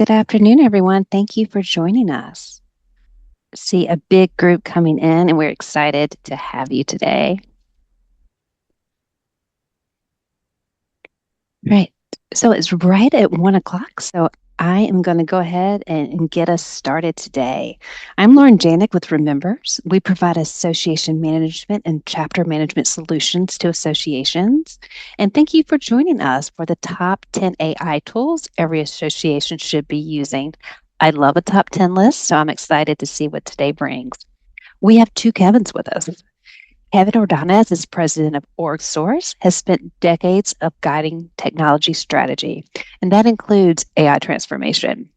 Good afternoon, everyone. Thank you for joining us. See a big group coming in, and we're excited to have you today. Right. So it's right at 1 o'clock. So I am going to go ahead and get us started today. I'm Lauren Janik with Remembers. We provide association management and chapter management solutions to associations. And thank you for joining us for the top 10 AI tools every association should be using. I love a top 10 list, so I'm excited to see what today brings. We have two Kevins with us. Kevin Ordonez is president of orgSource, has spent decades of guiding technology strategy, and that includes AI transformation.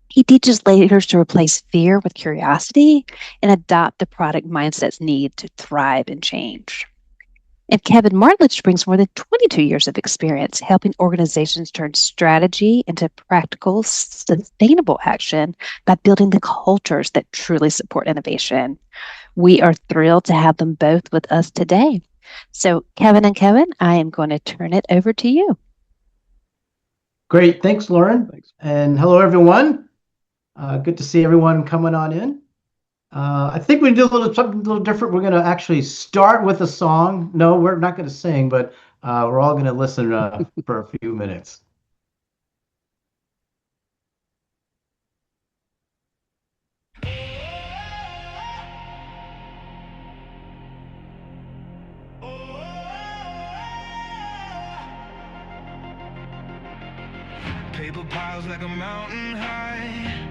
He teaches leaders to replace fear with curiosity and adopt the product mindsets need to thrive and change. And Kevin Martlage brings more than 22 years of experience helping organizations turn strategy into practical, sustainable action by building the cultures that truly support innovation. We are thrilled to have them both with us today. So, Kevin and Kevin, I am going to turn it over to you. Great. Thanks, Lauren. Thanks. And hello, everyone. Good to see everyone coming on in. I think we do something a little different. We're going to actually start with a song. No, we're not going to sing, but we're all going to listen for a few minutes. Paper piles like a mountain high.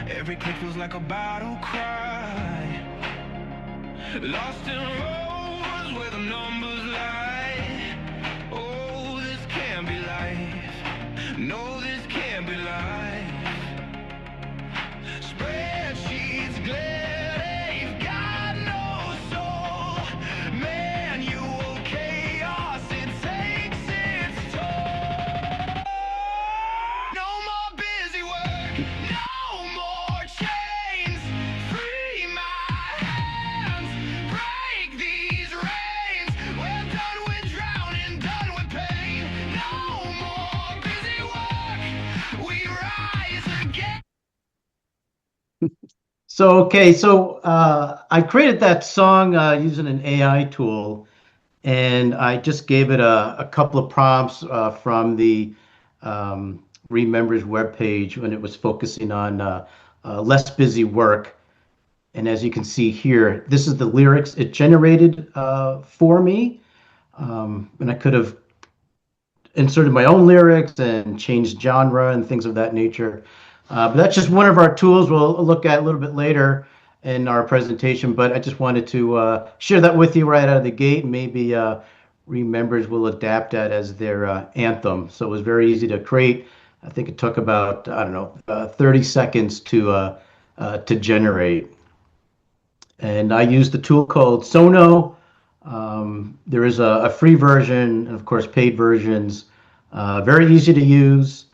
Every click feels like a battle cry. Lost in roads where the numbers lie. Oh, this can't be life. No, this can't be life. Spreadsheets glare, they've got no soul. Manual chaos, it takes its toll. No more busy work, no more chains. Free my hands, break these reins. We're done with drowning, done with pain. No more busy work, we rise again. So I created that song using an AI tool, and I just gave it a couple of prompts from the Remembers webpage when it was focusing on less busy work. And as you can see here, this is the lyrics it generated for me. And I could have inserted my own lyrics and changed genre and things of that nature. But that's just one of our tools we'll look at a little bit later in our presentation. But I just wanted to share that with you right out of the gate. Maybe Remembers will adapt that as their anthem. So it was very easy to create. I think it took about, 30 seconds to generate. And I used the tool called Sono. There is a free version and, of course, paid versions. Very easy to use.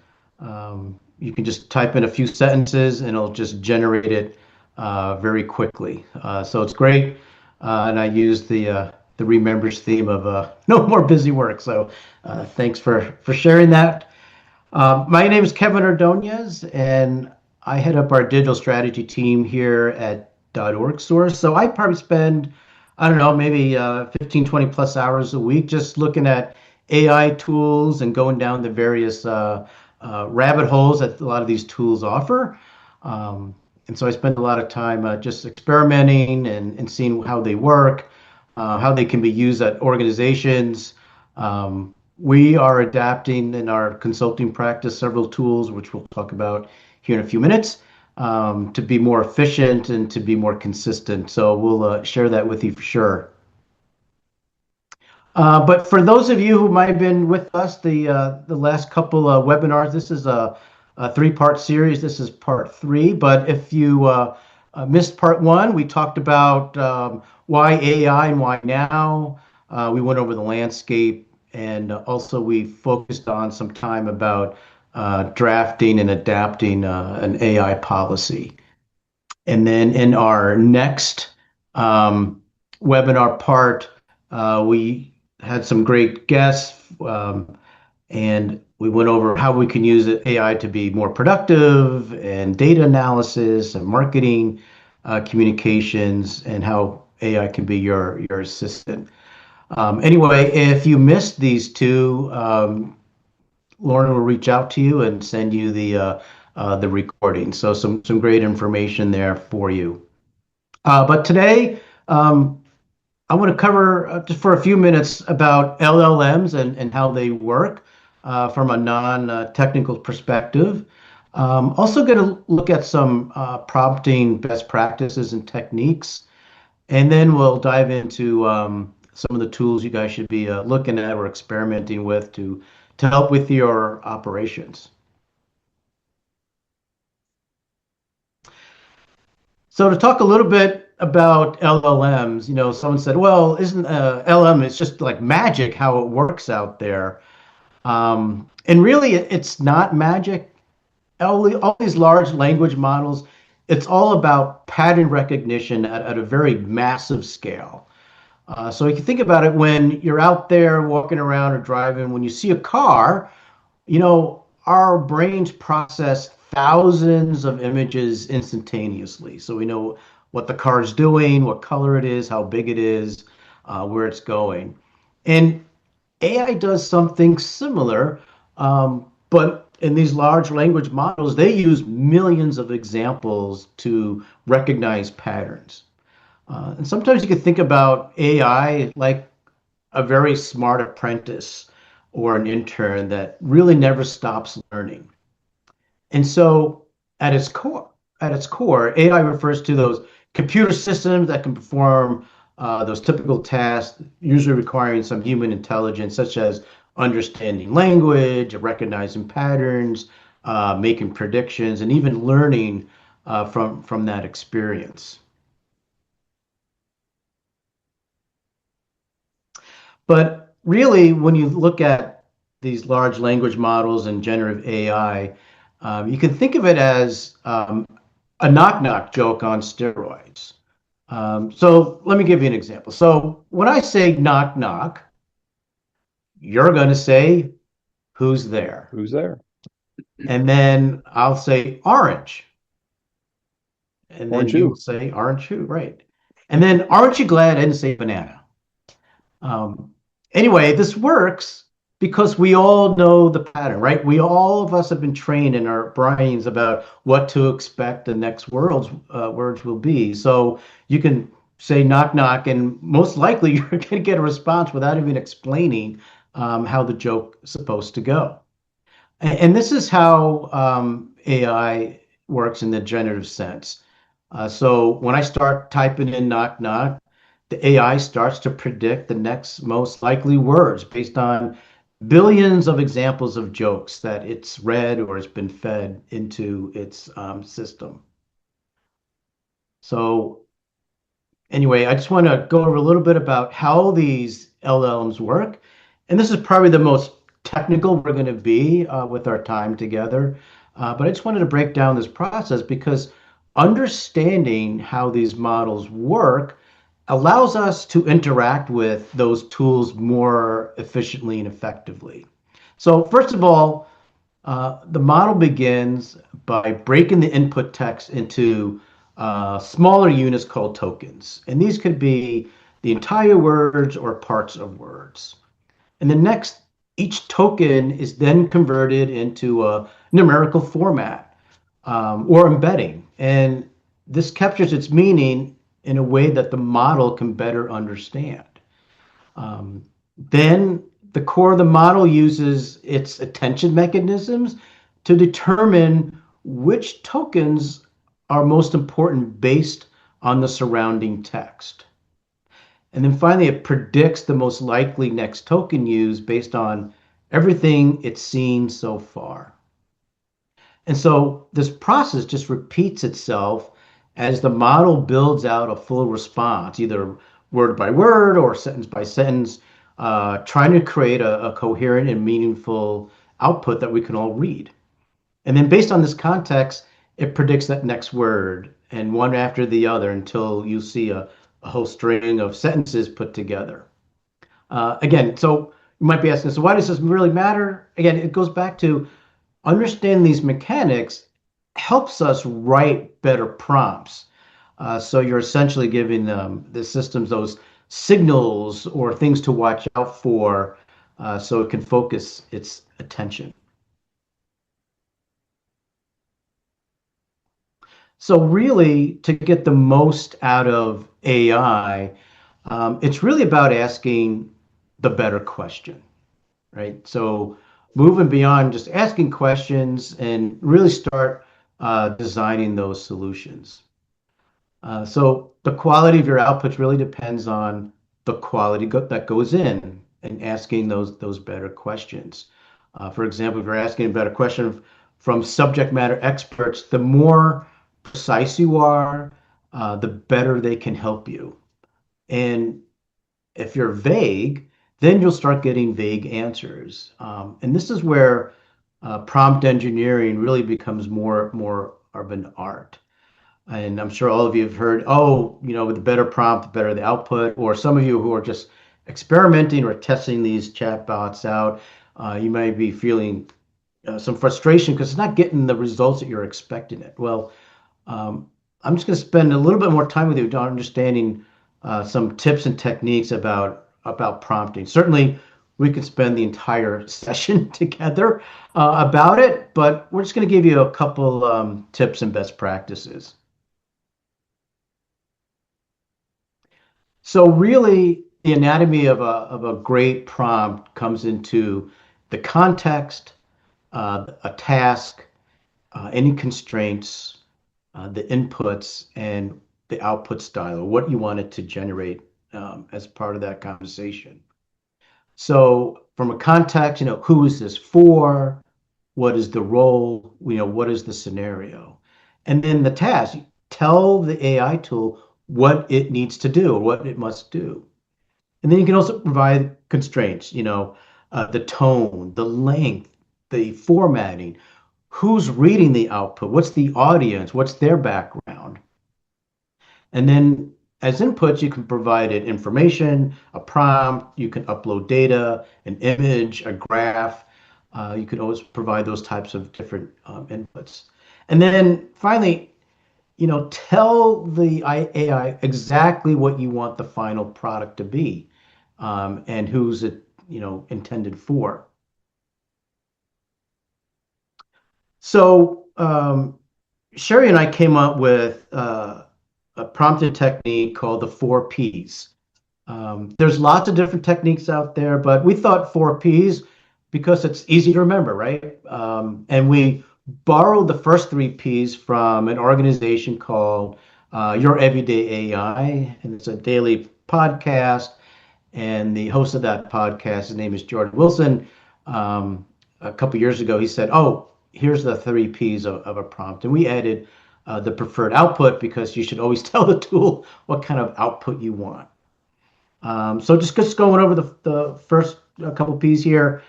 You can just type in a few sentences and it'll just generate it very quickly. So it's great. And I used the Remembers theme of no more busy work. So thanks for sharing that. My name is Kevin Ordonez, and I head up our digital strategy team here at orgSource. So I probably spend, maybe 15, 20 plus hours a week just looking at AI tools and going down the various rabbit holes that a lot of these tools offer. And so I spend a lot of time just experimenting and seeing how they work, how they can be used at organizations. We are adapting in our consulting practice several tools, which we'll talk about here in a few minutes, to be more efficient and to be more consistent. So we'll share that with you for sure. But for those of you who might have been with us the last couple of webinars, this is a three-part series. This is part 3. But if you missed part 1, we talked about why AI and why now. We went over the landscape, and also we focused on some time about drafting and adapting an AI policy. And then in our next webinar part, we had some great guests, and We went over how we can use AI to be more productive and data analysis and marketing, communications, and how AI can be your assistant. Anyway, if you missed these two, Lauren will reach out to you and send you the recording. So some great information there for you. But today, I want to cover just for a few minutes about LLMs and how they work from a non-technical perspective. Also going to look at some prompting best practices and techniques, and then we'll dive into some of the tools you guys should be looking at or experimenting with to help with your operations. So to talk a little bit about LLMs, someone said, well, isn't LLM, it's just like magic how it works out there. And really, it's not magic. All these large language models, it's all about pattern recognition at a very massive scale. So if you think about it, when you're out there walking around or driving, when you see a car, our brains process thousands of images instantaneously. So we know what the car is doing, what color it is, how big it is, where it's going. And AI does something similar, but in these large language models, they use millions of examples to recognize patterns. And sometimes you can think about AI like a very smart apprentice or an intern that really never stops learning. And so at its core, AI refers to those computer systems that can perform those typical tasks, usually requiring some human intelligence, such as understanding language, recognizing patterns, making predictions, and even learning from that experience. But really, when you look at these large language models and generative AI, you can think of it as a knock-knock joke on steroids. So let me give you an example. So when I say knock knock, you're going to say, who's there? Who's there? And then I'll say orange. And then Orange you'll who? say orange who, right? And then aren't you glad I didn't say banana? Um, anyway, this works because we all know the pattern, right? All of us have been trained in our brains about what to expect the next words will be. So you can say knock knock, and most likely you're going to get a response without even explaining how the joke is supposed to go. And this is how AI works in the generative sense. So when I start typing in knock knock, the AI starts to predict the next most likely words based on billions of examples of jokes that it's read or has been fed into its system. So anyway, I just want to go over a little bit about how these LLMs work. And this is probably the most technical we're going to be with our time together. But I just wanted to break down this process because understanding how these models work allows us to interact with those tools more efficiently and effectively. So first of all, the model begins by breaking the input text into smaller units called tokens. And these could be the entire words or parts of words. And then next, each token is then converted into a numerical format or embedding. And this captures its meaning in a way that the model can better understand. Then the core of the model uses its attention mechanisms to determine which tokens are most important based on the surrounding text. And then finally, it predicts the most likely next token used based on everything it's seen so far. And so this process just repeats itself as the model builds out a full response, either word by word or sentence by sentence, trying to create a coherent and meaningful output that we can all read. And then based on this context, it predicts that next word and one after the other until you see a whole string of sentences put together. Again, so you might be asking, so why does this really matter? Again, it goes back to understanding these mechanics helps us write better prompts. So you're essentially giving the systems those signals or things to watch out for so it can focus its attention. So really, to get the most out of AI, it's really about asking the better question, right? So moving beyond just asking questions and really start designing those solutions. So the quality of your outputs really depends on the quality that goes in and asking those better questions. For example, if you're asking a better question from subject matter experts, the more precise you are, the better they can help you. And if you're vague, then you'll start getting vague answers. And this is where prompt engineering really becomes more of an art. And I'm sure all of you have heard, oh, with the better prompt, the better the output. Or some of you who are just experimenting or testing these chatbots out, you might be feeling some frustration because it's not getting the results that you're expecting it. Well, I'm just going to spend a little bit more time with you on understanding some tips and techniques about prompting. Certainly, we could spend the entire session together about it, but we're just going to give you a couple tips and best practices. So really, the anatomy of a great prompt comes into the context, a task, any constraints, the inputs, and the output style, or what you want it to generate as part of that conversation. So from a context, who is this for? What is the role? What is the scenario? And then the task, tell the AI tool what it needs to do or what it must do. And then you can also provide constraints, the tone, the length, the formatting, who's reading the output, what's the audience, what's their background. And then as inputs, you can provide it information, a prompt, you can upload data, an image, a graph. You can always provide those types of different inputs. And then finally, tell the AI exactly what you want the final product to be, and who's it, intended for. So Sherry and I came up with a prompting technique called the 4 Ps. There's lots of different techniques out there, but we thought 4 Ps because it's easy to remember, right? And we borrowed the first 3 Ps from an organization called Your Everyday AI, and it's a daily podcast. And the host of that podcast, his name is Jordan Wilson. A couple years ago, he said, "Oh, here's the 3 Ps of a prompt," and we added the preferred output because you should always tell the tool what kind of output you want. So just going over the first couple Ps here,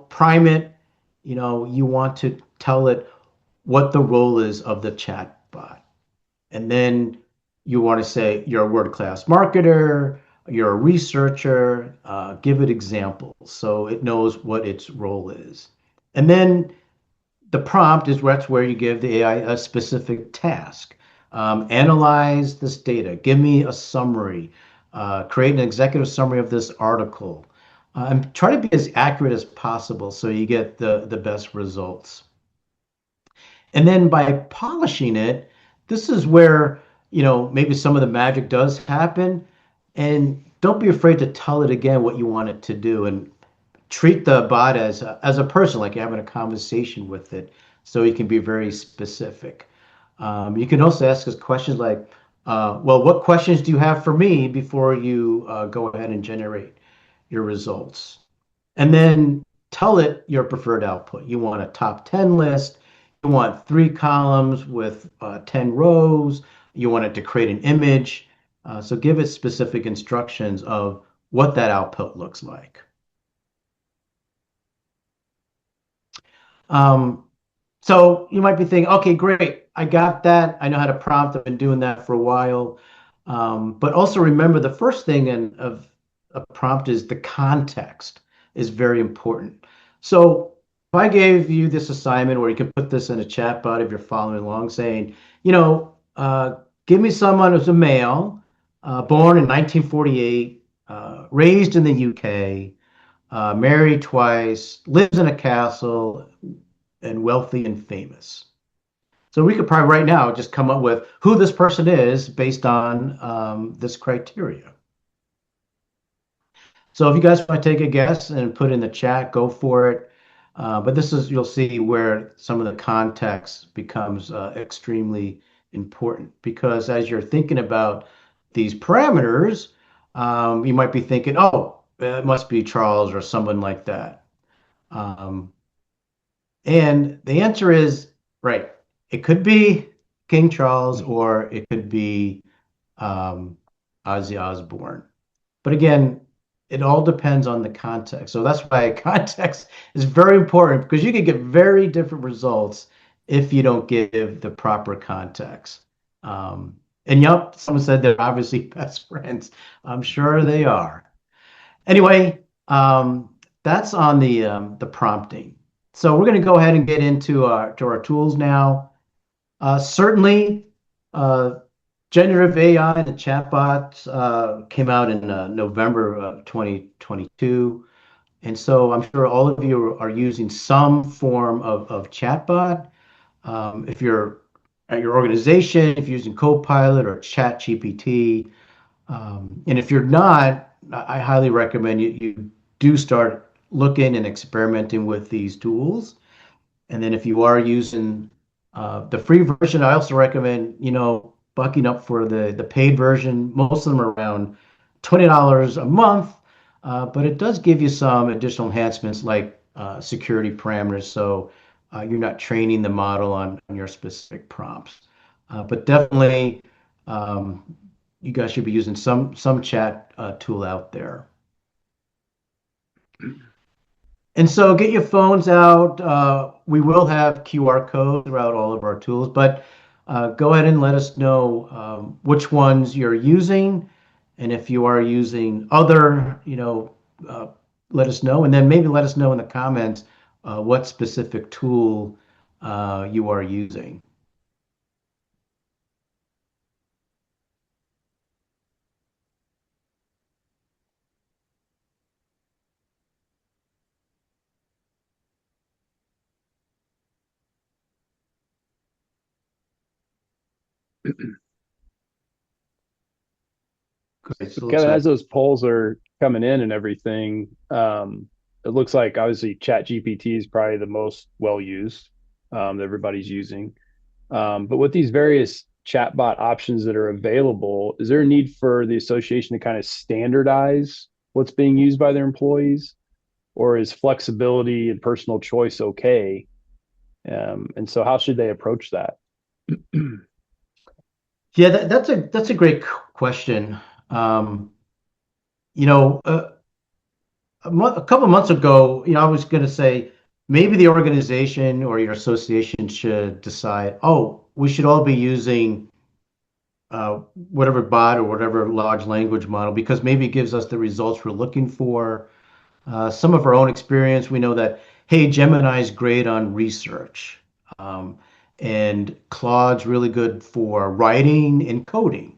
prime it. You want to tell it what the role is of the chat bot. And then you want to say you're a world-class marketer, you're a researcher, give it examples so it knows what its role is. And then the prompt is that's where you give the AI a specific task. Analyze this data, give me a summary, create an executive summary of this article, and try to be as accurate as possible so you get the best results. And then by polishing it, this is where, maybe some of the magic does happen. And don't be afraid to tell it again what you want it to do, and treat the bot as a person, like you're having a conversation with it, so you can be very specific. You can also ask us questions like, well, what questions do you have for me before you go ahead and generate your results? And then tell it your preferred output. You want a top 10 list. You want 3 columns with 10 rows. You want it to create an image. So give it specific instructions of what that output looks like. So you might be thinking, okay, great, I got that. I know how to prompt. I've been doing that for a while. But also remember, the first thing of a prompt is the context. is very important. So if I gave you this assignment, or you can put this in a chat bot if you're following along, saying, give me someone who's a male, born in 1948, raised in the UK, married twice, lives in a castle, and wealthy and famous. So we could probably right now just come up with who this person is based on this criteria. So if you guys want to take a guess and put in the chat, go for it. But this is, you'll see where some of the context becomes extremely important, because as you're thinking about these parameters, you might be thinking, oh, it must be Charles or someone like that. And the answer is, right, it could be King Charles, or it could be Ozzy Osbourne. But again, it all depends on the context. So that's why context is very important, because you can get very different results if you don't give the proper context. And yep, someone said they're obviously best friends. I'm sure they are. Anyway, that's on the prompting. So we're going to go ahead and get into our tools now. Certainly, generative AI and the chatbots came out in November of 2022. And so I'm sure all of you are using some form of chatbot. If you're at your organization, if you're using Copilot or ChatGPT, and if you're not, I highly recommend you do start looking and experimenting with these tools. And then if you are using the free version, I also recommend, bucking up for the paid version. Most of them are around $20 a month, but it does give you some additional enhancements like security parameters, so you're not training the model on your specific prompts. But definitely, you guys should be using some chat tool out there. And so get your phones out. We will have QR codes throughout all of our tools, but go ahead and let us know which ones you're using. And if you are using other, let us know. And then maybe let us know in the comments what specific tool you are using. Great. So Kevin, as those polls are coming in and everything, it looks like obviously ChatGPT is probably the most well used that everybody's using. But with these various chatbot options that are available, is there a need for the association to kind of standardize what's being used by their employees, or is flexibility and personal choice okay? And so, how should they approach that? Yeah, that's a great question. A couple of months ago, I was going to say maybe the organization or your association should decide, oh, we should all be using whatever bot or whatever large language model, because maybe it gives us the results we're looking for. Some of our own experience, we know that, hey, Gemini is great on research, and Claude's really good for writing and coding.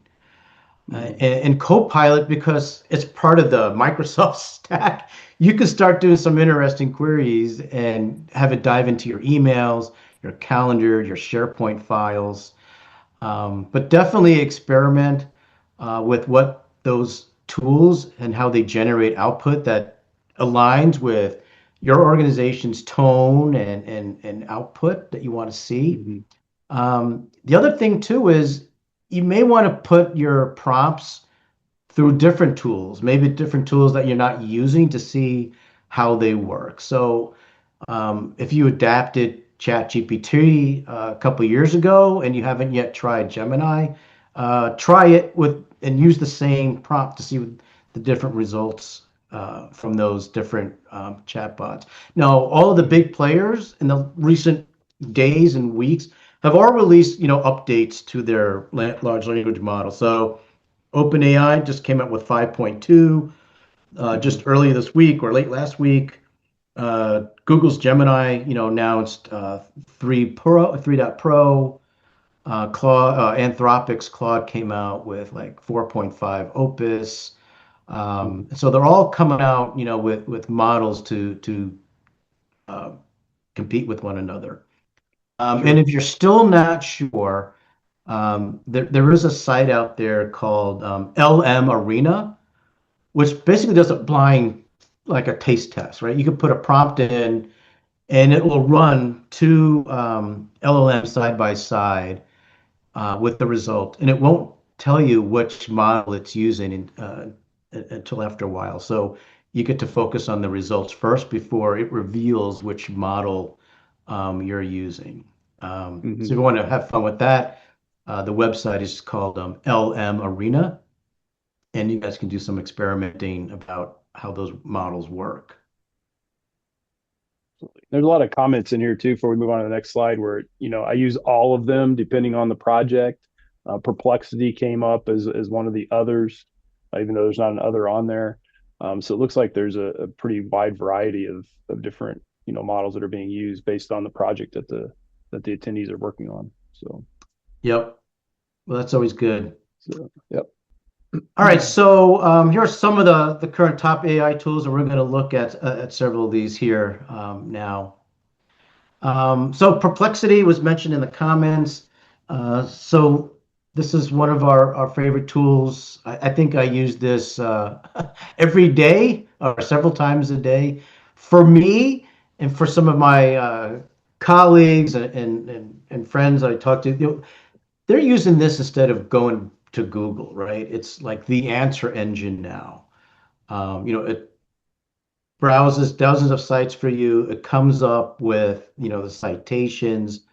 And Copilot, because it's part of the Microsoft stack, you can start doing some interesting queries and have it dive into your emails, your calendar, your SharePoint files. But definitely experiment with what those tools and how they generate output that aligns with your organization's tone and output that you want to see. The other thing too is you may want to put your prompts through different tools, maybe different tools that you're not using, to see how they work. So if you adapted ChatGPT a couple years ago and you haven't yet tried Gemini, try it with and use the same prompt to see the different results from those different chatbots. Now, all of the big players in the recent days and weeks have all released, updates to their large language model. So OpenAI just came out with 5.2. just earlier this week or late last week, Google's Gemini, announced 3.0 Pro. Anthropic's Claude came out with like 4.5 Opus. So they're all coming out, with models to uh, compete with one another. And if you're still not sure, there is a site out there called LM Arena, which basically does a blind, like a taste test, right? You can put a prompt in, and it will run two LLMs side by side with the result, and it won't tell you which model it's using until after a while. So you get to focus on the results first before it reveals which model you're using. So if you want to have fun with that, the website is called LM Arena, and you guys can do some experimenting about how those models work. There's a lot of comments in here too before we move on to the next slide where, I use all of them depending on the project. Perplexity came up as one of the others, even though there's not an other on there. So it looks like there's a pretty wide variety of different, models that are being used based on the project that the attendees are working on. So, Yep. Well, that's always good. so yep. All right, so here are some of the current top AI tools, and we're going to look at several of these here now. So Perplexity was mentioned in the comments. So this is one of our favorite tools. I think I use this every day or several times a day. For me and for some of my colleagues and friends I talk to, they're using this instead of going to Google, right? It's like the answer engine now. It browses dozens of sites for you. It comes up with, the citations,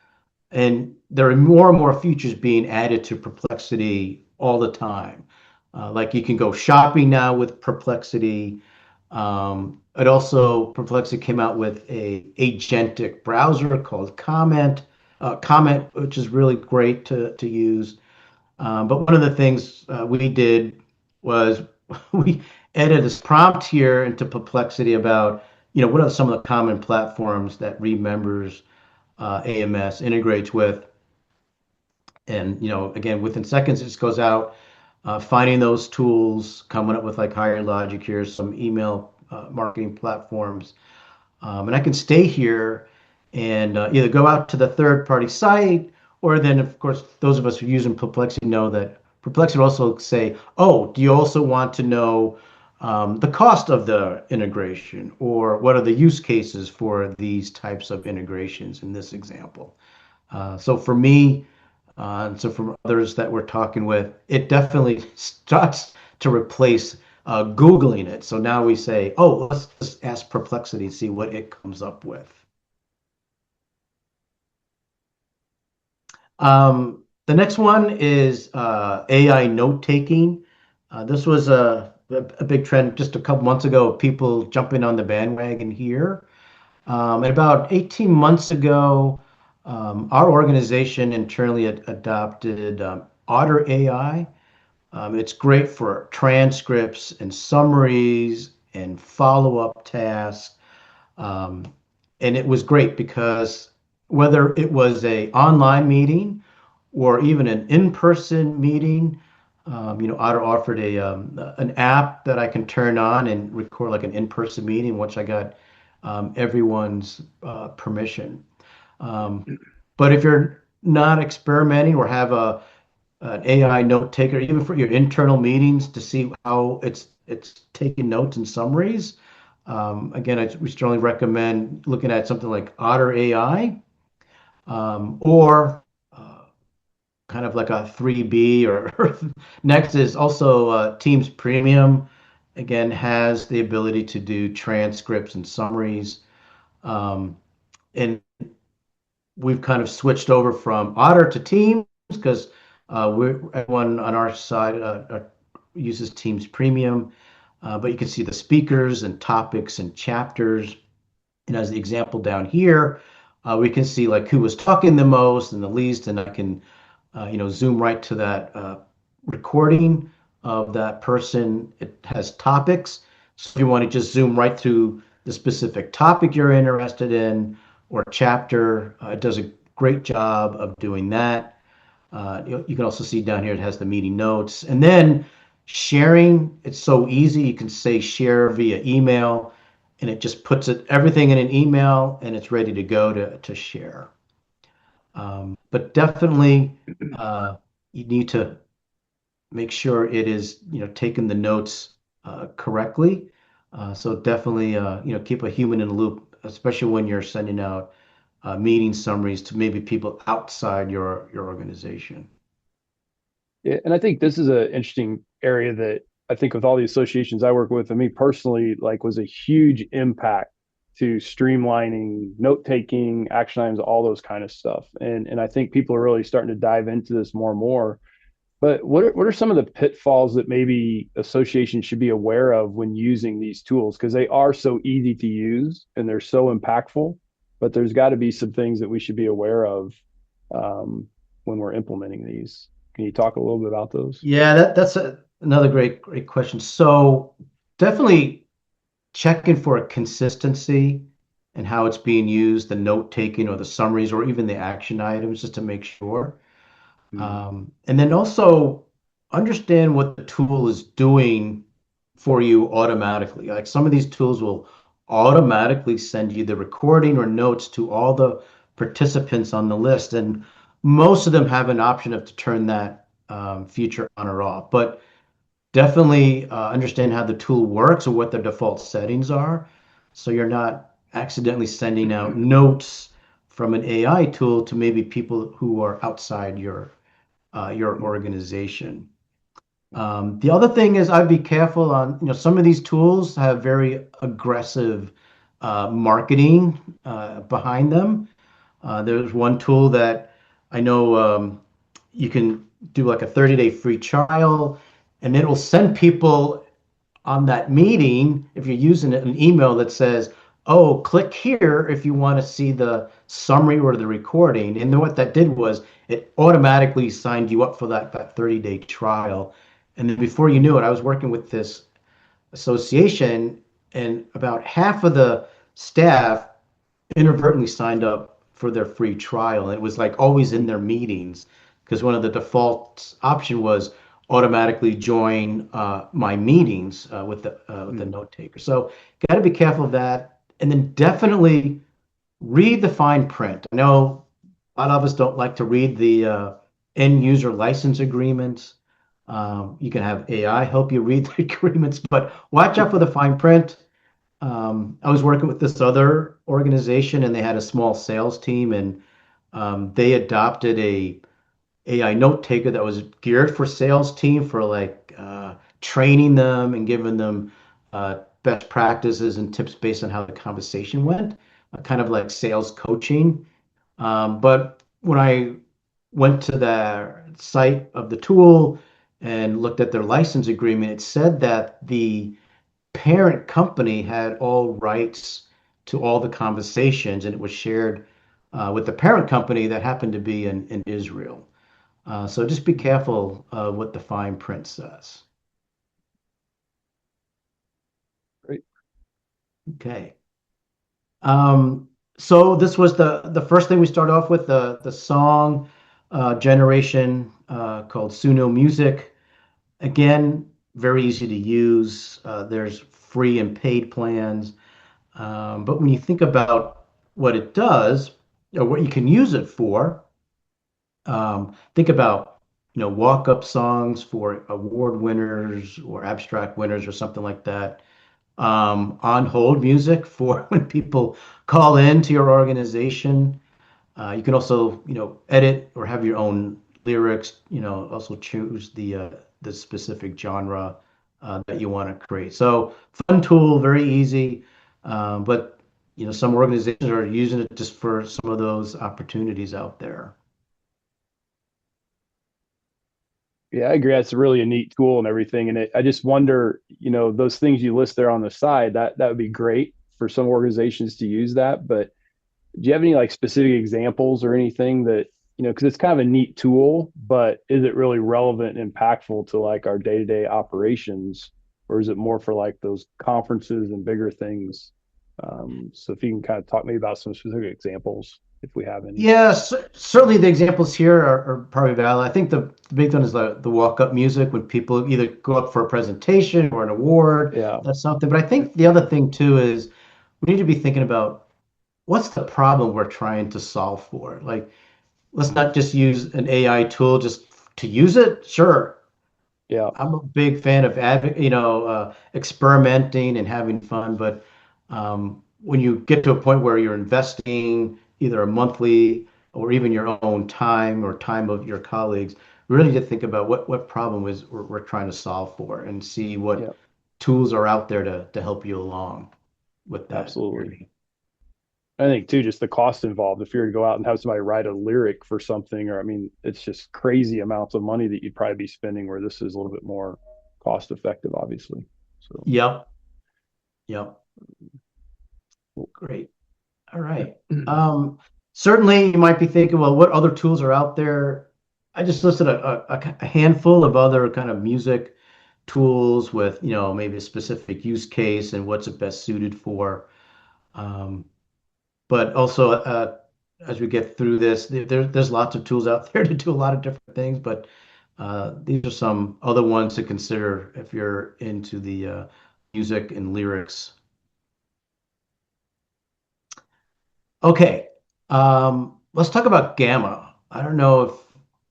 and there are more and more features being added to Perplexity all the time. Like you can go shopping now with Perplexity. Perplexity came out with a agentic browser called Comment, which is really great to use. But one of the things we did was we added this prompt here into Perplexity about, what are some of the common platforms that Remembers AMS integrates with. And, again, within seconds, it just goes out, finding those tools, coming up with like higher logic. Here's some email marketing platforms. And I can stay here and either go out to the third-party site, or then, of course, those of us who use Perplexity know that Perplexity will also say, oh, do you also want to know the cost of the integration, or what are the use cases for these types of integrations in this example? So for me, and so for others that we're talking with, it definitely starts to replace Googling it. So now we say, oh, let's just ask Perplexity and see what it comes up with. The next one is AI note taking. This was a big trend just a couple months ago, people jumping on the bandwagon here. And about 18 months ago, our organization internally adopted Otter AI. It's great for transcripts and summaries and follow-up tasks. And it was great because whether it was a online meeting or even an in-person meeting, Otter offered an app that I can turn on and record like an in-person meeting, once I got everyone's permission. But if you're not experimenting or have an AI note taker, even for your internal meetings to see how it's taking notes and summaries, again, we strongly recommend looking at something like Otter AI, or kind of like a 3B or next is also Teams Premium. Again, has the ability to do transcripts and summaries. And we've kind of switched over from Otter to Teams because everyone on our side uses Teams Premium. But you can see the speakers and topics and chapters. And as the example down here, we can see like who was talking the most and the least, and I can zoom right to that recording of that person. It has topics, So if you want to just zoom right through the specific topic you're interested in or chapter, it does a great job of doing that. You can also see down here it has the meeting notes. And then sharing, it's so easy. You can say share via email, and it just puts everything in an email and it's ready to go to share. But definitely, you need to make sure it is, taking the notes correctly. So definitely, keep a human in the loop, especially when you're sending out meeting summaries to maybe people outside your organization. Yeah, and I think this is an interesting area that I think with all the associations I work with, and me personally, like was a huge impact to streamlining note taking, action items, all those kind of stuff. And I think people are really starting to dive into this more and more. But what are some of the pitfalls that maybe associations should be aware of when using these tools? Because they are so easy to use and they're so impactful, but there's got to be some things that we should be aware of when we're implementing these. Can you talk a little bit about those? Yeah, that's another great question. So definitely checking for a consistency and how it's being used, the note taking or the summaries or even the action items, just to make sure. Mm. And then also understand what the tool is doing for you automatically. Like some of these tools will automatically send you the recording or notes to all the participants on the list. And most of them have an option of to turn that feature on or off. But definitely understand how the tool works or what the default settings are. So you're not accidentally sending out notes from an AI tool to maybe people who are outside your organization. The other thing is I'd be careful on, some of these tools have very aggressive marketing behind them. There's one tool that I know you can do like a 30-day free trial, and it will send people on that meeting, if you're using it, an email that says, oh, click here if you want to see the summary or the recording. And then what that did was it automatically signed you up for that 30-day trial. And then before you knew it, I was working with this association, and about half of the staff inadvertently signed up for their free trial. It was like always in their meetings because one of the default option was automatically join my meetings with the note taker. So got to be careful of that, and then definitely read the fine print. I know a lot of us don't like to read the end user license agreements. You can have AI help you read the agreements, but watch out for the fine print. I was working with this other organization and they had a small sales team, and they adopted a AI note taker that was geared for sales team for like training them and giving them best practices and tips based on how the conversation went, kind of like sales coaching. But when I went to the site of the tool and looked at their license agreement, it said that the parent company had all rights to all the conversations, and it was shared with the parent company that happened to be in Israel. So just be careful what the fine print says. Great. Okay. So this was the first thing we start off with, the song generation called Suno Music. Again, very easy to use. There's free and paid plans. But when you think about what it does or what you can use it for, think about walk-up songs for award winners or abstract winners or something like that. On hold music for when people call in to your organization. You can also edit or have your own lyrics. Also choose the specific genre that you want to create. So fun tool, very easy. But some organizations are using it just for some of those opportunities out there. Yeah, I agree. That's really a neat tool and everything. And I just wonder, those things you list there on the side, that would be great for some organizations to use that. But do you have any like specific examples or anything that, because it's kind of a neat tool, but is it really relevant and impactful to like our day-to-day operations or is it more for like those conferences and bigger things? So if you can kind of talk maybe about some specific examples, if we have any. Yeah, certainly the examples here are probably valid. I think the big one is the walk-up music when people either go up for a presentation or an award. Yeah, That's something. But I think the other thing too is we need to be thinking about what's the problem we're trying to solve for. Like, let's not just use an AI tool just to use it. Sure, yeah, I'm a big fan of experimenting and having fun, but when you get to a point where you're investing either a monthly or even your own time or time of your colleagues, we really need to think about what problem is we're trying to solve for and see what yeah, tools are out there to help you along with that absolutely. journey. I think too, just the cost involved. If you were to go out and have somebody write a lyric for something, or I mean, it's just crazy amounts of money that you'd probably be spending. Where this is a little bit more cost effective, obviously. So, Yep, yep, great. All right. Certainly, you might be thinking, well, what other tools are out there? I just listed a handful of other kind of music tools with, maybe a specific use case and what's it best suited for. Um, but also, as we get through this, there's lots of tools out there to do a lot of different things. But these are some other ones to consider if you're into the music and lyrics. Okay, let's talk about Gamma. I don't know if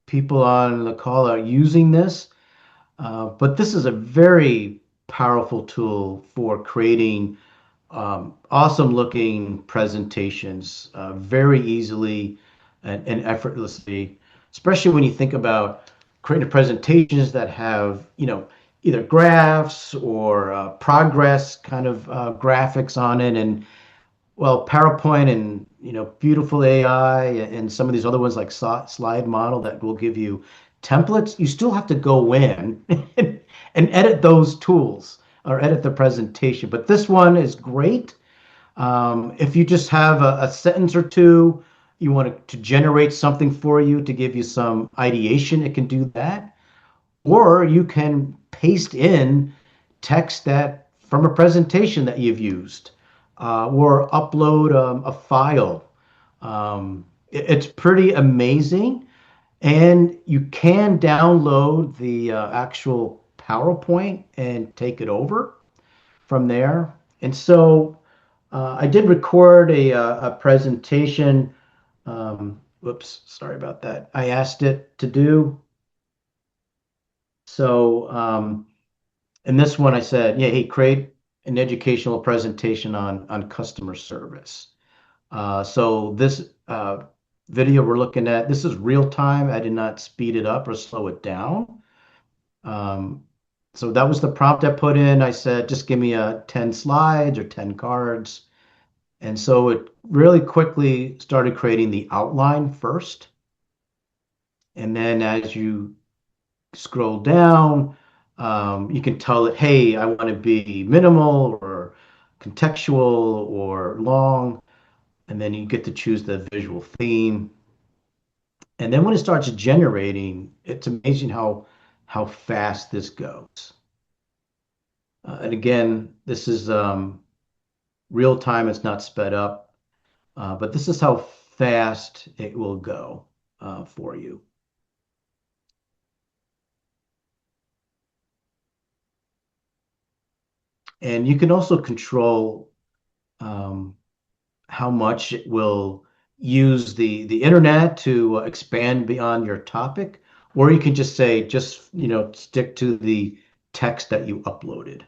people on the call are using this, but this is a very powerful tool for creating awesome looking presentations very easily and effortlessly, especially when you think about creating presentations that have, either graphs or progress kind of graphics on it. And well, PowerPoint and beautiful AI and some of these other ones like Slide Model that will give you templates, you still have to go in and edit those tools or edit the presentation. But this one is great. If you just have a sentence or two, you want to generate something for you to give you some ideation, it can do that. Or you can paste in text that from a presentation that you've used, or upload a file. It's pretty amazing, and you can download the actual PowerPoint and take it over from there. And so I did record a presentation. Whoops, sorry about that. I asked it to do. So in this one, I said, yeah, hey, create an educational presentation on customer service. So this video we're looking at, this is real time. I did not speed it up or slow it down. Um, so that was the prompt I put in. I said, just give me 10 slides or 10 cards. And so it really quickly started creating the outline first. And then as you scroll down, you can tell it, hey, I want to be minimal or contextual or long. And then you get to choose the visual theme. And then when it starts generating, it's amazing how fast this goes. And again, this is real time, it's not sped up, but this is how fast it will go for you. And you can also control how much it will use the internet to expand beyond your topic, or you can just say, just, stick to the text that you uploaded.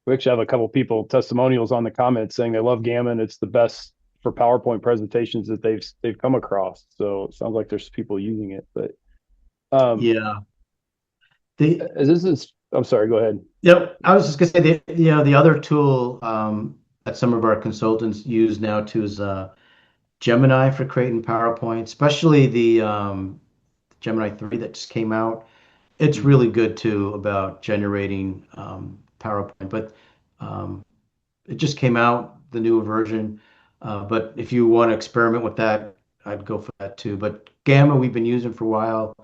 we actually have a couple people testimonials on the comments saying they love Gamma and it's the best for PowerPoint presentations that they've come across. So it sounds like there's people using it, but Yeah. The this is. I'm sorry. Go ahead. Yep. I was just gonna say the other tool that some of our consultants use now too is Gemini for creating PowerPoint, especially the Gemini 3 that just came out. It's really good too about generating PowerPoint, but it just came out, the newer version. But if you want to experiment with that, I'd go for that too. But Gamma we've been using for a while.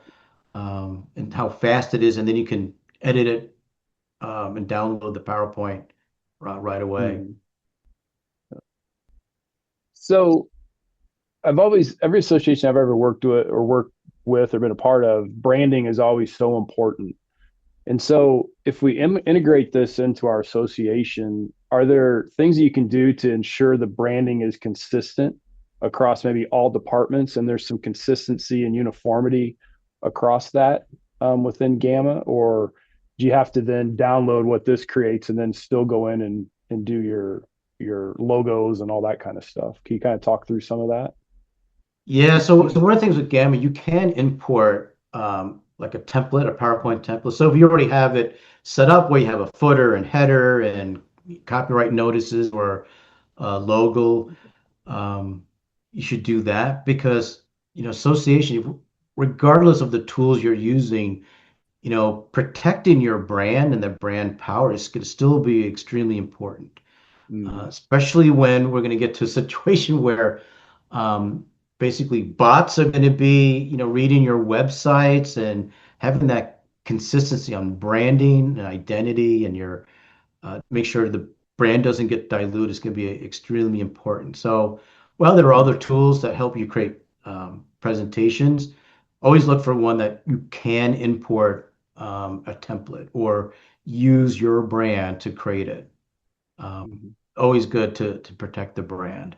and how fast it is, and then you can edit it and download the PowerPoint right away. Mhm. So every association I've ever worked with or been a part of, branding is always so important. And so if we integrate this into our association, are there things that you can do to ensure the branding is consistent across maybe all departments and there's some consistency and uniformity across that within Gamma? Or do you have to then download what this creates and then still go in and do your logos and all that kind of stuff? Can you kind of talk through some of that? Yeah, so one of the things with Gamma, you can import like a template, a PowerPoint template. So if you already have it set up where you have a footer and header and copyright notices or a logo, um, you should do that because, association, regardless of the tools you're using, protecting your brand and the brand power is going to still be extremely important, Mm, especially when we're going to get to a situation where um, basically bots are going to be, reading your websites and having that consistency on branding and identity and your make sure the brand doesn't get diluted is going to be extremely important. So, while there are other tools that help you create presentations, always look for one that you can import a template or use your brand to create it. Um, mhm. Always good to protect the brand.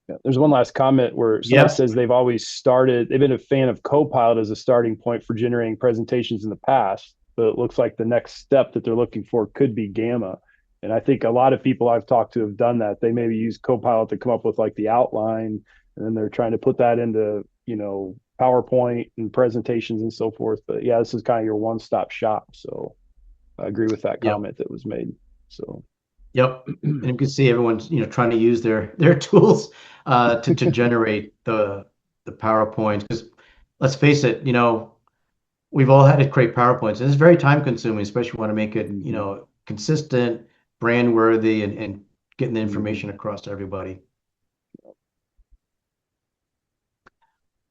Yeah. There's one last comment where somebody Yep. says they've been a fan of Copilot as a starting point for generating presentations in the past, but it looks like the next step that they're looking for could be Gamma. And I think a lot of people I've talked to have done that. They maybe use Copilot to come up with like the outline, and then they're trying to put that into, PowerPoint and presentations and so forth. But yeah, this is kind of your one-stop shop. So I agree with that Yep. comment that was made. So Yep. And you can see everyone's, trying to use their tools to generate the PowerPoints. Because let's face it, we've all had to create PowerPoints, and it's very time consuming, especially when you want to make it, mhm, consistent, brand worthy, and getting the mhm. information across to everybody.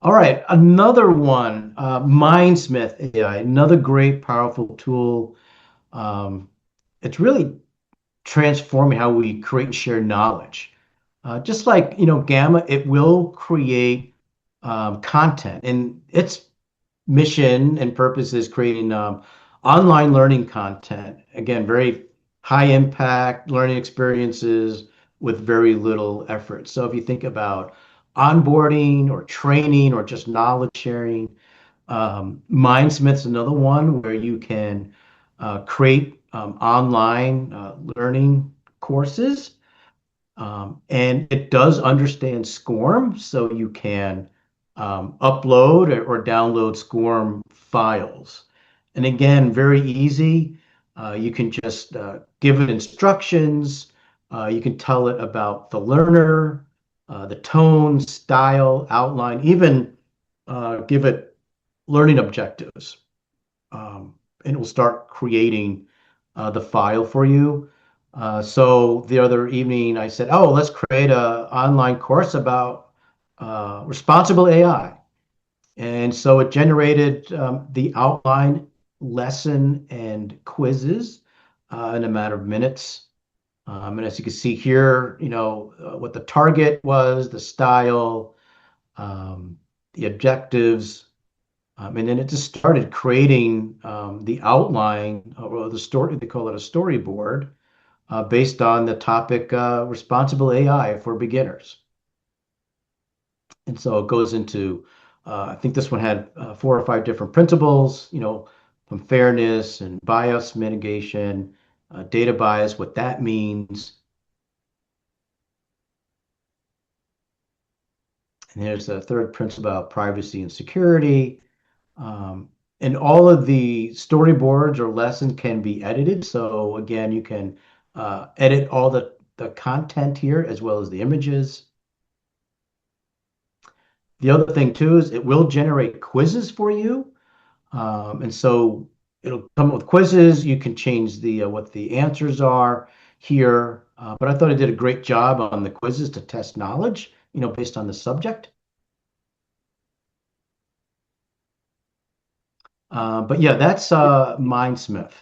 All right, another one, Mindsmith AI, another great, powerful tool. Um, it's really transforming how we create and share knowledge. Just like Gamma, it will create content, and its mission and purpose is creating online learning content. Again, very high impact learning experiences with very little effort. So if you think about onboarding or training or just knowledge sharing, Mindsmith's another one where you can create online learning courses. And it does understand SCORM, so you can upload or download SCORM files. And again, very easy. You can just give it instructions. You can tell it about the learner, the tone, style, outline, even give it learning objectives, and it will start creating the file for you. So the other evening, I said, "Oh, let's create a online course about responsible AI." And so it generated the outline, lesson, and quizzes in a matter of minutes. And as you can see here, what the target was, the style, um, the objectives, and then it just started creating the outline or the story. They call it a storyboard based on the topic responsible AI for beginners. And so it goes into, I think this one had 4 or 5 different principles, from fairness and bias mitigation, data bias, what that means. And there's a third principle about privacy and security. Um, and all of the storyboards or lessons can be edited. So again, you can edit all the content here as well as the images. The other thing too is it will generate quizzes for you. And so it'll come up with quizzes. You can change the what the answers are here. But I thought it did a great job on the quizzes to test knowledge, based on the subject. But yeah, that's Mindsmith.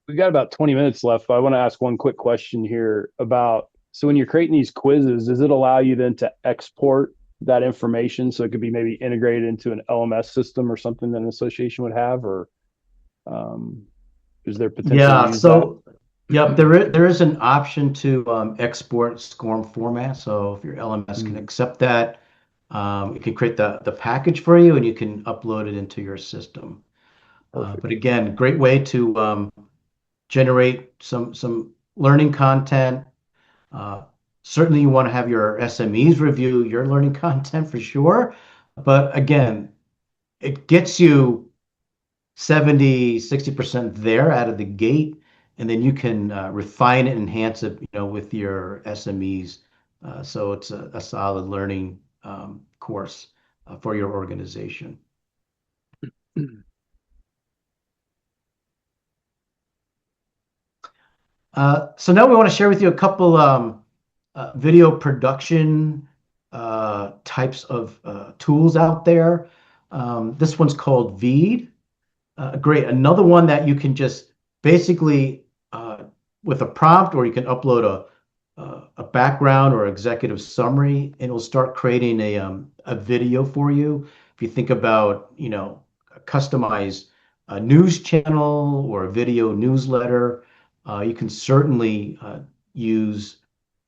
We've got about 20 minutes left, but I want to ask one quick question here about, so when you're creating these quizzes, does it allow you then to export that information so it could be maybe integrated into an LMS system or something that an association would have, or um, is there potential to Yeah, use that? so yep, there is an option to export SCORM format. So if your LMS can Mm, accept that, it can create the package for you, and you can upload it into your system. But perfect. again, great way to generate some learning content. Uh, Certainly, you want to have your SMEs review your learning content for sure. But again, it gets you 70-60% there out of the gate, and then you can refine it, enhance it, with your SMEs. So it's a solid learning course for your organization. So now we want to share with you a couple video production types of tools out there. This one's called Veed. Great. Another one that you can just basically with a prompt, or you can upload a background or executive summary, and it'll start creating a video for you. If you think about, a customized news channel or a video newsletter, you can certainly use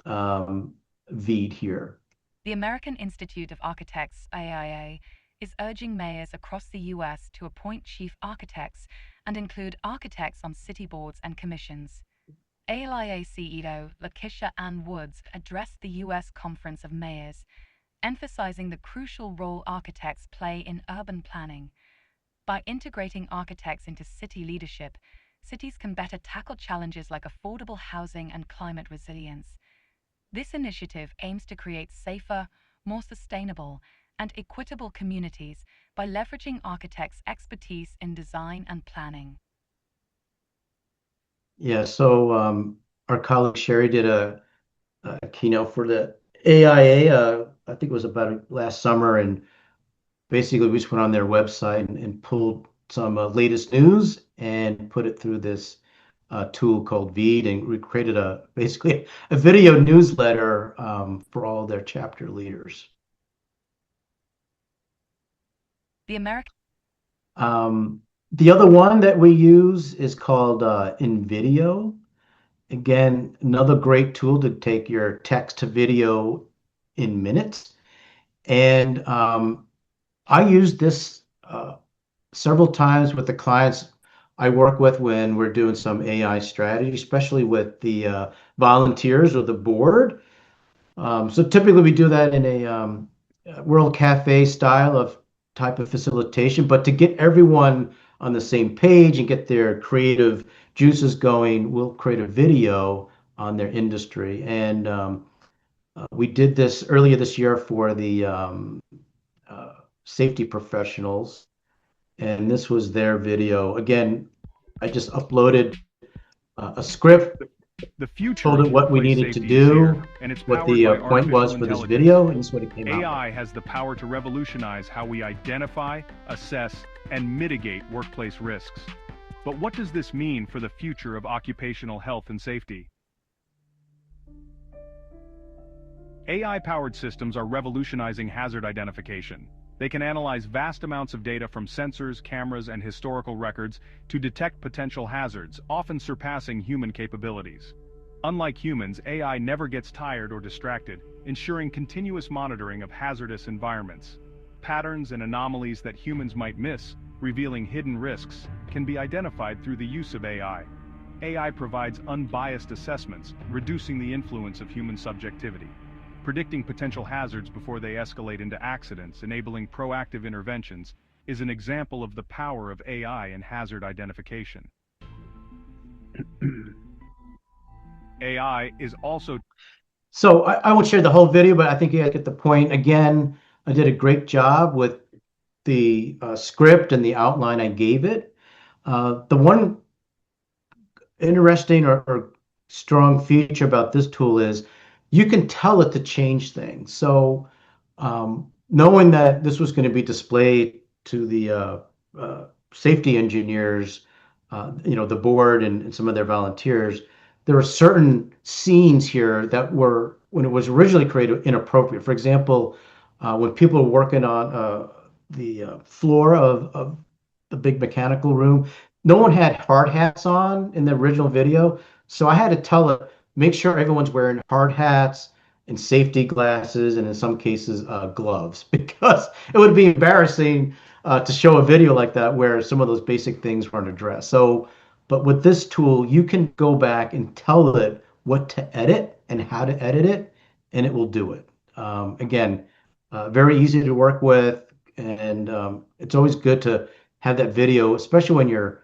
Veed here. The American Institute of Architects, AIA, is urging mayors across the U.S. to appoint chief architects and include architects on city boards and commissions. ALIA CEO Lakeisha Ann Woods addressed the U.S. Conference of Mayors, emphasizing the crucial role architects play in urban planning. By integrating architects into city leadership, cities can better tackle challenges like affordable housing and climate resilience. This initiative aims to create safer, more sustainable, and equitable communities by leveraging architects' expertise in design and planning. Yeah, so our colleague Sherry did a keynote for the AIA. I think it was about last summer, and basically we just went on their website and pulled some latest news and put it through this tool called Veed, and we created basically a video newsletter for all their chapter leaders. The American The other one that we use is called InVideo. Again, another great tool to take your text to video in minutes. And I use this several times with the clients I work with when we're doing some AI strategy, especially with the volunteers or the board. So typically we do that in a World Cafe style of type of facilitation, but to get everyone on the same page and get their creative juices going, we'll create a video on their industry. And we did this earlier this year for the safety professionals, and this was their video. Again, I just uploaded a script, The future told of it what we workplace needed to safety is do, here, and it's what powered the by point was artificial for this intelligence. video, and this is what it came out with. AI has the power to revolutionize how we identify, assess, and mitigate workplace risks. But what does this mean for the future of occupational health and safety? AI-powered systems are revolutionizing hazard identification. They can analyze vast amounts of data from sensors, cameras, and historical records to detect potential hazards, often surpassing human capabilities. Unlike humans, AI never gets tired or distracted, ensuring continuous monitoring of hazardous environments. Patterns and anomalies that humans might miss, revealing hidden risks, can be identified through the use of AI. AI provides unbiased assessments, reducing the influence of human subjectivity. Predicting potential hazards before they escalate into accidents, enabling proactive interventions, is an example of the power of AI in hazard identification. AI is also... So I won't share the whole video, but I think you guys get the point. Again, I did a great job with the script and the outline I gave it. The one interesting or strong feature about this tool is you can tell it to change things. So knowing that this was going to be displayed to the safety engineers, the board and some of their volunteers, there were certain scenes here that were, when it was originally created, inappropriate. For example, when people were working on the floor of the big mechanical room, no one had hard hats on in the original video. So I had to tell it, make sure everyone's wearing hard hats and safety glasses, and in some cases, gloves, because it would be embarrassing to show a video like that where some of those basic things weren't addressed. So, but with this tool, you can go back and tell it what to edit and how to edit it, and it will do it. Again, very easy to work with, and it's always good to have that video, especially when you're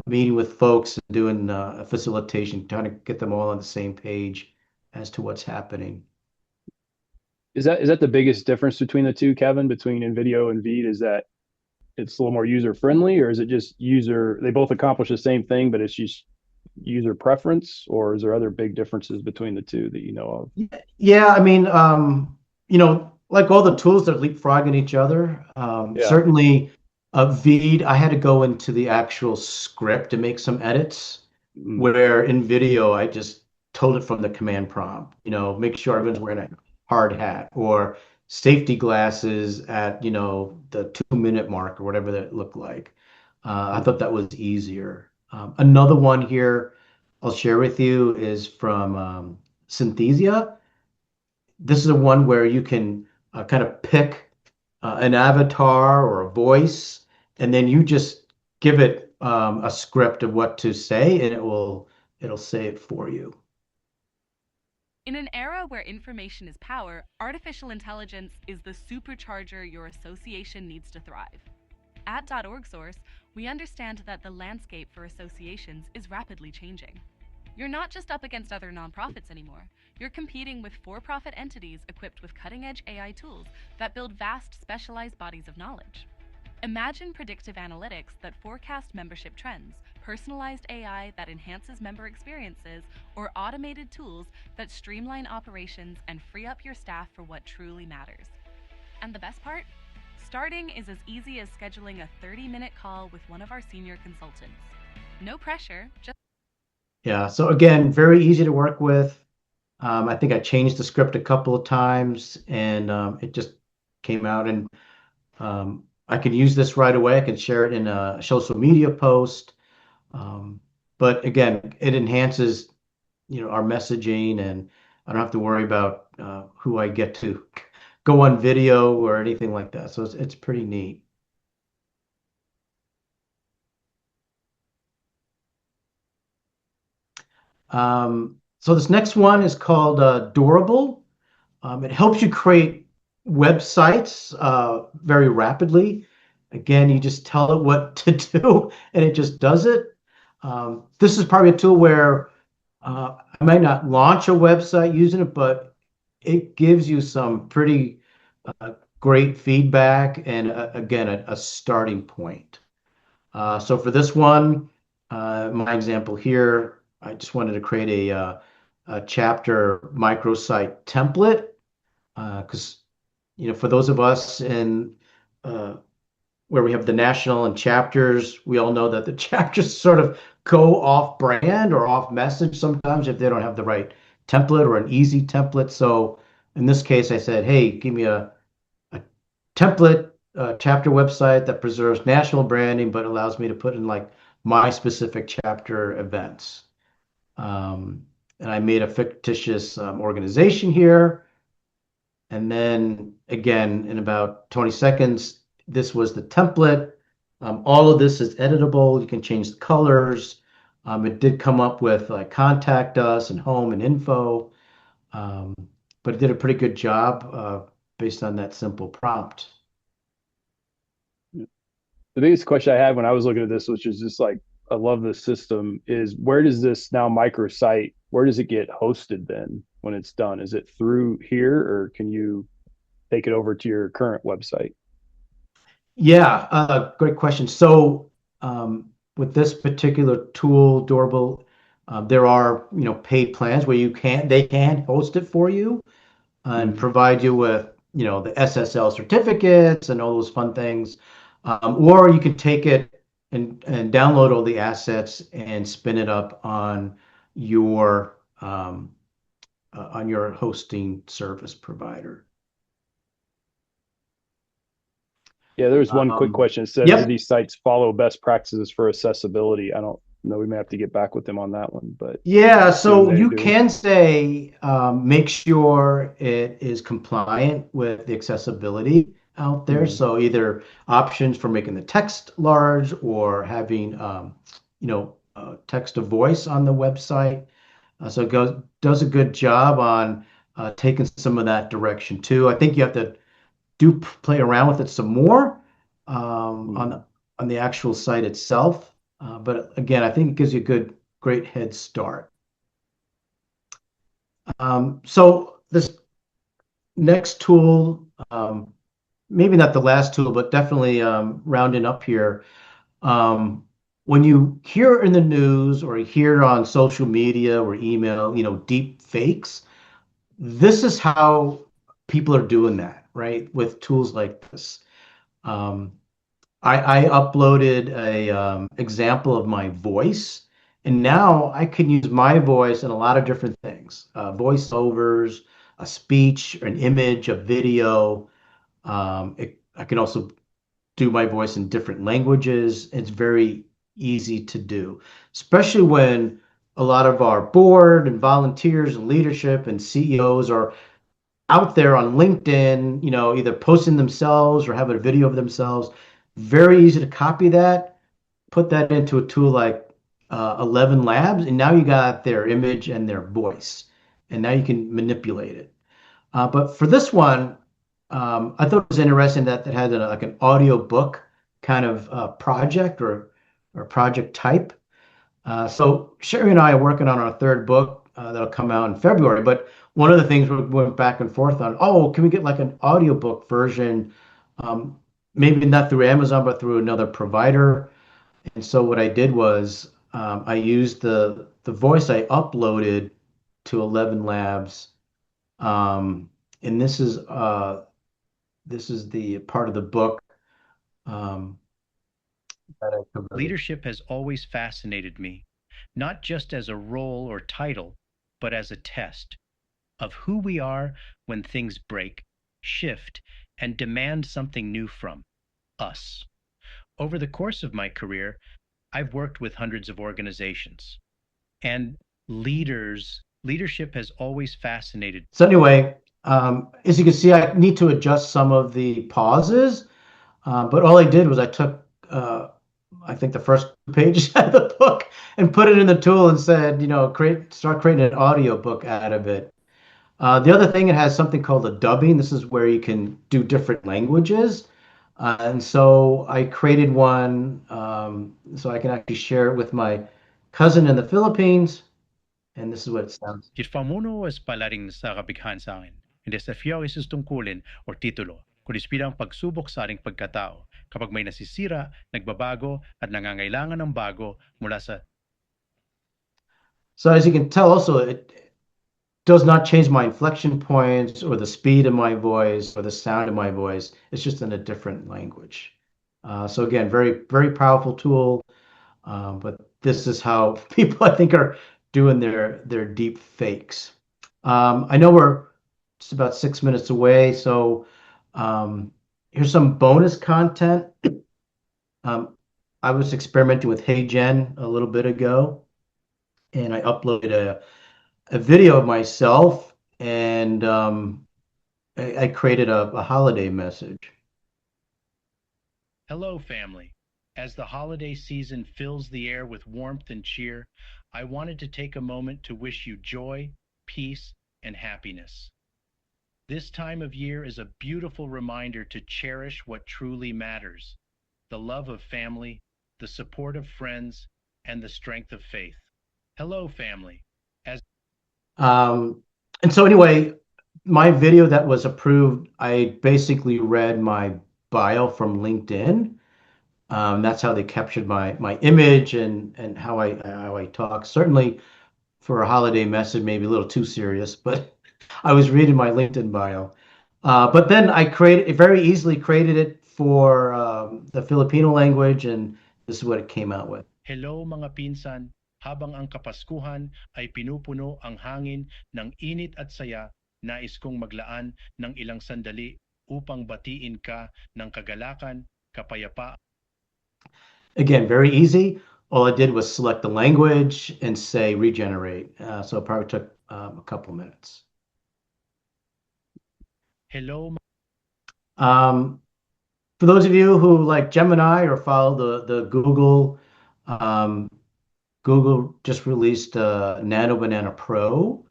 meeting with folks and doing a facilitation, trying to get them all on the same page as to what's happening. Is that the biggest difference between the two, Kevin, between InVideo and Veed? Is that it's a little more user friendly, or is it just they both accomplish the same thing, but it's just user preference, or is there other big differences between the two that you know of? Yeah, I mean, like all the tools that leapfrogging each other, certainly Veed, I had to go into the actual script to make some edits, where in video, I just told it from the command prompt, make sure everyone's wearing a hard hat or safety glasses at, the 2-minute mark or whatever that looked like. I thought that was easier. Another one here I'll share with you is from Synthesia. This is the one where you can kind of pick an avatar or a voice, and then you just give it a script of what to say, and it'll say it for you. In an era where information is power, artificial intelligence is the supercharger your association needs to thrive. At orgSource, we understand that the landscape for associations is rapidly changing. You're not just up against other nonprofits anymore. You're competing with for-profit entities equipped with cutting-edge AI tools that build vast, specialized bodies of knowledge. Imagine predictive analytics that forecast membership trends, personalized AI that enhances member experiences, or automated tools that streamline operations and free up your staff for what truly matters. And the best part? Starting is as easy as scheduling a 30-minute call with one of our senior consultants. No pressure, just... Yeah, so again, very easy to work with. I think I changed the script a couple of times, and it just came out, and I can use this right away. I can share it in a social media post. But again, it enhances, our messaging, and I don't have to worry about who I get to go on video or anything like that. So it's pretty neat. So this next one is called Durable. It helps you create websites very rapidly. Again, you just tell it what to do, and it just does it. This is probably a tool where I might not launch a website using it, but it gives you some pretty great feedback and, again, a starting point. So for this one, my example here, I just wanted to create a chapter microsite template because, for those of us in where we have the national and chapters, we all know that the chapters sort of go off brand or off message sometimes if they don't have the right template or an easy template. So in this case, I said, hey, give me a template chapter website that preserves national branding, but allows me to put in like my specific chapter events. And I made a fictitious organization here. And then again, in about 20 seconds, this was the template. All of this is editable. You can change the colors. It did come up with like contact us and home and info, but it did a pretty good job based on that simple prompt. The biggest question I had when I was looking at this, which is just like, I love this system, is where does this now microsite, where does it get hosted then when it's done? Is it through here, or can you take it over to your current website? Yeah, great question. So with this particular tool, Durable, there are paid plans where they can host it for you and provide you with the SSL certificates and all those fun things. Or you can take it and download all the assets and spin it up on your hosting service provider. Yeah, there's one quick question. It says, do Yep. these sites follow best practices for accessibility? I don't know. We may have to get back with them on that one, but Yeah, so they you do. can say make sure it is compliant with the accessibility out there. Mhm. So either options for making the text large or having text to voice on the website. So it does a good job on taking some of that direction too. I think you have to play around with it some more on the actual site itself. But again, I think it gives you a great head start. So this next tool, maybe not the last tool, but definitely rounding up here. When you hear in the news or hear on social media or email, deep fakes, this is how people are doing that, right? With tools like this. I uploaded a example of my voice, and now I can use my voice in a lot of different things, voiceovers, a speech, an image, a video. I can also do my voice in different languages. It's very easy to do, especially when a lot of our board and volunteers and leadership and CEOs are out there on LinkedIn, either posting themselves or having a video of themselves. Very easy to copy that, put that into a tool like 11 Labs, and now you got their image and their voice, and now you can manipulate it. But for this one, I thought it was interesting that it had like an audio book kind of project or project type. So Sherry and I are working on our third book that'll come out in February. But one of the things we went back and forth on, can we get like an audiobook version? Maybe not through Amazon, but through another provider. And so what I did was I used the voice I uploaded to 11 Labs. And this is the part of the book that I covered. Leadership has always fascinated me, not just as a role or title, but as a test of who we are when things break, shift, and demand something new from us. Over the course of my career, I've worked with hundreds of organizations, and leadership has always fascinated. So anyway, as you can see, I need to adjust some of the pauses, but all I did was I took, I think the first pages out of the book and put it in the tool and said, start creating an audio book out of it. The other thing, it has something called a dubbing. This is where you can do different languages. And so I created one so I can actually share it with my cousin in the Philippines. And this is what it sounds. Pamuno is palaring sa kabighan sa akin. Hindi desafio ay tungkulin o titulo, kundi bidang pagsubok sa ating pagkatao. Kapag may nasisira, nagbabago, at nangangailangan ng bago mula sa... So as you can tell also, it does not change my inflection points or the speed of my voice or the sound of my voice. It's just in a different language. So again, very, very powerful tool. But this is how people, I think, are doing their deep fakes. I know we're just about 6 minutes away, so here's some bonus content. I was experimenting with HeyGen a little bit ago, and I uploaded a video of myself, and I created a holiday message. Hello, family. As the holiday season fills the air with warmth and cheer, I wanted to take a moment to wish you joy, peace, and happiness. This time of year is a beautiful reminder to cherish what truly matters: the love of family, the support of friends, and the strength of faith. Hello, family. And so anyway, my video that was approved, I basically read my bio from LinkedIn. That's how they captured my image and how I talk. Certainly for a holiday message, maybe a little too serious, but I was reading my LinkedIn bio. But then I very easily created it for the Filipino language, and this is what it came out with. Hello mga pinsan, habang ang Kapaskuhan ay pinupuno ang hangin ng init at saya, nais kong maglaan ng ilang sandali upang batiin ka ng kagalakan, kapayapaan. Again, very easy. All I did was select the language and say regenerate. So it probably took a couple minutes. Hello. For those of you who like Gemini or follow the Google, Google just released Nano Banana Pro.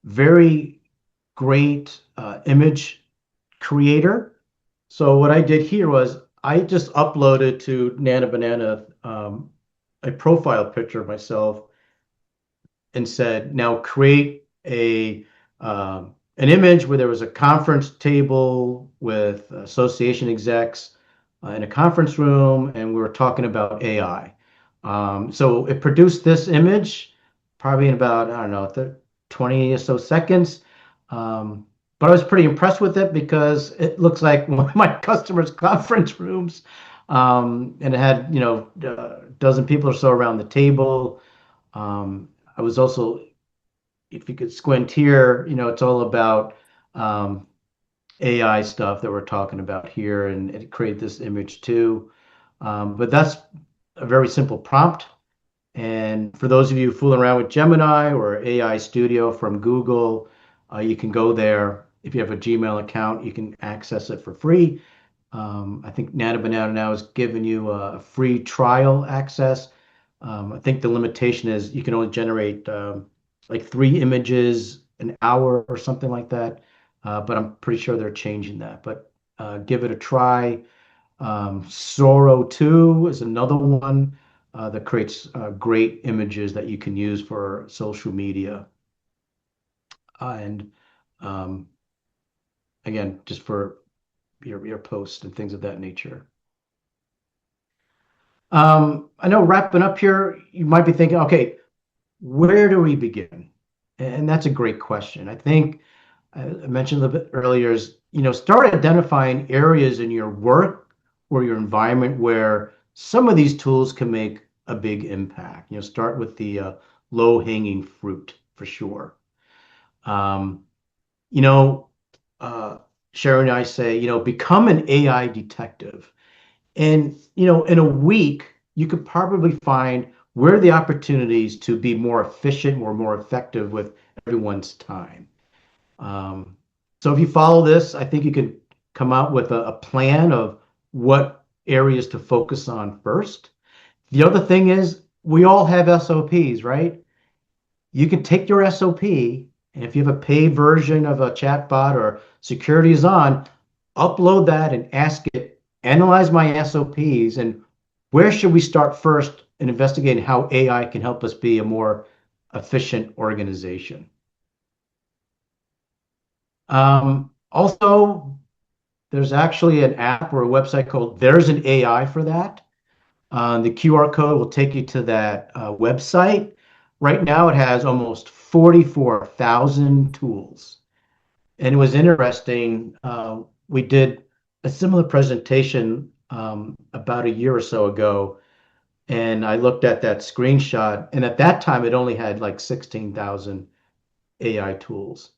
Very great image creator. So what I did here was I just uploaded to Nano Banana a profile picture of myself and said, now create an image where there was a conference table with association execs in a conference room, and we were talking about AI. So it produced this image probably in about, I don't know, 20 or so seconds. But I was pretty impressed with it because it looks like one of my customers' conference rooms. And it had, a dozen people or so around the table. I was also, if you could squint here, it's all about AI stuff that we're talking about here, and it created this image too. But that's a very simple prompt. And for those of you fooling around with Gemini or AI Studio from Google, you can go there. If you have a Gmail account, you can access it for free. I think Nano Banana now is giving you a free trial access. I think the limitation is you can only generate like 3 images an hour or something like that. But I'm pretty sure they're changing that. But give it a try. Soro 2 is another one that creates great images that you can use for social media. And again, just for your posts and things of that nature. I know wrapping up here, you might be thinking, okay, where do we begin? And that's a great question. I think I mentioned a little bit earlier is, start identifying areas in your work or your environment where some of these tools can make a big impact. Start with the low-hanging fruit for sure. Sharon and I say, become an AI detective. And, in a week, you could probably find where are the opportunities to be more efficient or more effective with everyone's time. So if you follow this, I think you could come out with a plan of what areas to focus on first. The other thing is we all have SOPs, right? You can take your SOP, and if you have a paid version of a chatbot or security is on, upload that and ask it, analyze my SOPs, and where should we start first in investigating how AI can help us be a more efficient organization. Also, there's actually an app or a website called There's an AI for that. The QR code will take you to that website. Right now, it has almost 44,000 tools. And it was interesting. We did a similar presentation about a year or so ago. And I looked at that screenshot. And at that time, it only had like 16,000 AI tools.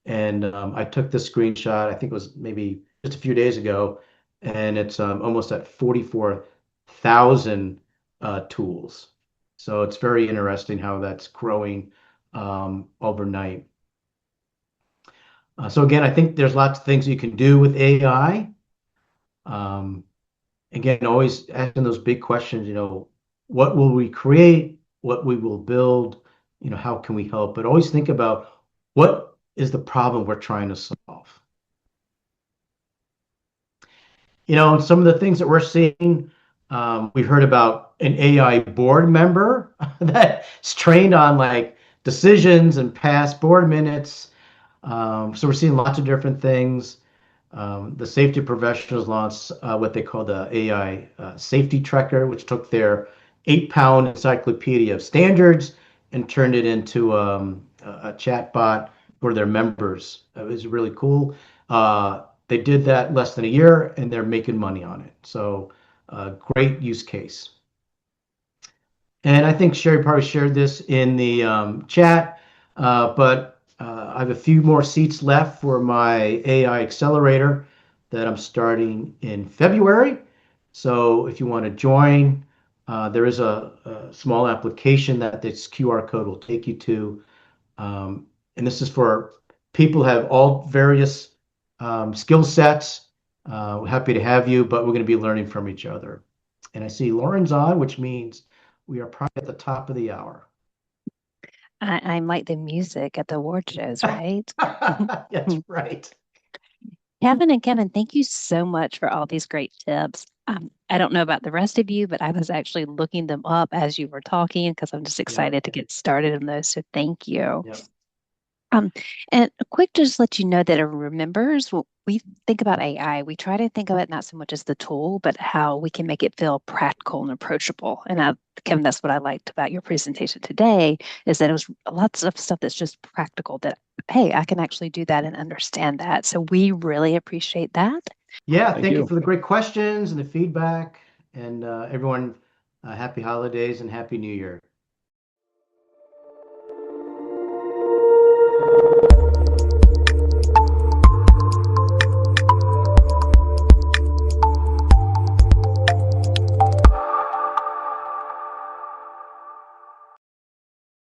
And I took the screenshot, I think it was maybe just a few days ago, and it's almost at 44,000 tools. So it's very interesting how that's growing overnight. So again, I think there's lots of things you can do with AI. Again, always asking those big questions, what will we create? What we will build? How can we help? But always think about what is the problem we're trying to solve. Some of the things that we're seeing, we heard about an AI board member that's trained on like decisions and past board minutes. So we're seeing lots of different things. The safety professionals launched what they call the AI safety tracker, which took their 8-pound encyclopedia of standards and turned it into a chat bot for their members. It was really cool. they did that less than a year and they're making money on it. So great use case. And I think Sherry probably shared this in the chat, but I have a few more seats left for my AI accelerator that I'm starting in February. So if you want to join, there is a small application that this QR code will take you to. And this is for people who have all various skill sets. We're happy to have you, but we're going to be learning from each other. And I see Lauren's on, which means we are probably at the top of the hour. I'm like the music at the award shows, right? That's right. Kevin and Kevin, thank you so much for all these great tips. I don't know about the rest of you, but I was actually looking them up as you were talking because I'm just excited to get started on those. So thank you. Yep. And a quick just let you know that it remembers when we think about AI, we try to think of it not so much as the tool, but how we can make it feel practical and approachable. And Kevin, that's what I liked about your presentation today, is that it was lots of stuff that's just practical that, hey, I can actually do that and understand that. So we really appreciate that. Yeah, thank you for the great questions and the feedback. And everyone, happy holidays and happy New Year.